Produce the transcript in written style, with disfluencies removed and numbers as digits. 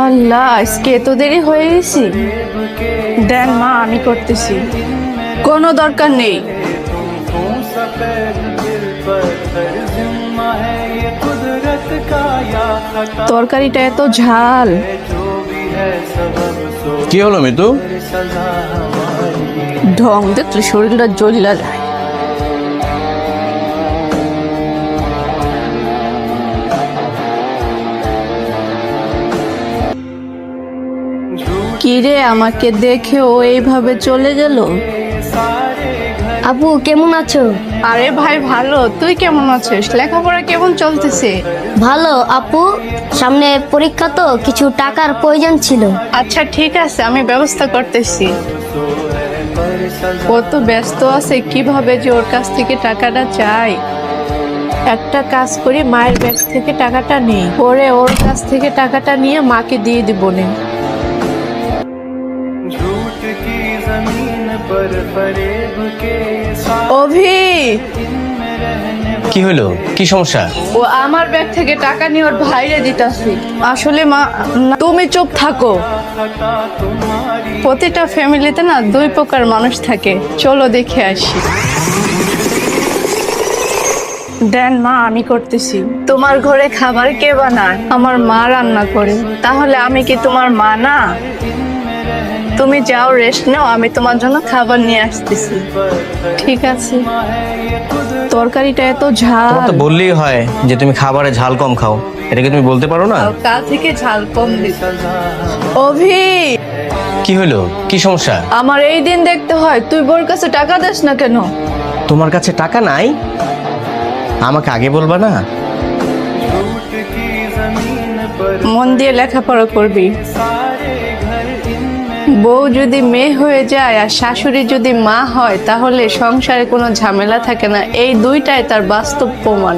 আল্লাহ, আজকে এত দেরি হয়ে গেছি। দেন মা, আমি করতেছি। কোনো দরকার নেই। তরকারিটা এত ঝাল। কি হলো মিতু? ঢং দেখলে শরীরটা জ্বলা যায়। কিরে, আমাকে দেখে ও এইভাবে চলে গেল? আপু কেমন আছো? আরে ভাই ভালো, তুই কেমন আছিস? লেখাপড়া কেমন চলতেছে? ভালো আপু, সামনে পরীক্ষা তো কিছু টাকার প্রয়োজন ছিল। আচ্ছা ঠিক আছে, আমি ব্যবস্থা করতেছি। ও তো ব্যস্ত আছে, কিভাবে যে ওর কাছ থেকে টাকাটা চাই। একটা কাজ করি, মায়ের ব্যাগ থেকে টাকাটা নেই, পরে ওর কাছ থেকে টাকাটা নিয়ে মাকে দিয়ে দিব নে। অভি, কি হলো? কি সমস্যা? ও আমার ব্যাগ থেকে টাকা নিয়ে ওর ভাইরে দিতাছি। আসলে মা, তুমি চুপ থাকো। প্রতিটা ফ্যামিলিতে না দুই প্রকার মানুষ থাকে, চলো দেখে আসি। দেন মা, আমি করতেছি। তোমার ঘরে খাবার কে বানায়? আমার মা রান্না করে। তাহলে আমি কি তোমার মা না? তুমি যাও, রেস্ট নাও, আমি তোমার জন্য খাবার নিয়ে আসতেছি। ঠিক আছে। তরকারিটা এত ঝাল। তোমার তো বললেই হয় যে তুমি খাবারে ঝাল কম খাও, এটা কি তুমি বলতে পারো না? কাল থেকে ঝাল কম দিত। অভি, কি হলো? কি সমস্যা? আমার এই দিন দেখতে হয়, তুই বোর কাছে টাকা দিস না কেন? তোমার কাছে টাকা নাই? আমাকে আগে বলবা না? মন দিয়ে লেখাপড়া করবি। বউ যদি মেয়ে হয়ে যায় আর শাশুড়ি যদি মা হয়, তাহলে সংসারে কোনো ঝামেলা থাকে না। এই দুইটাই তার বাস্তব প্রমাণ।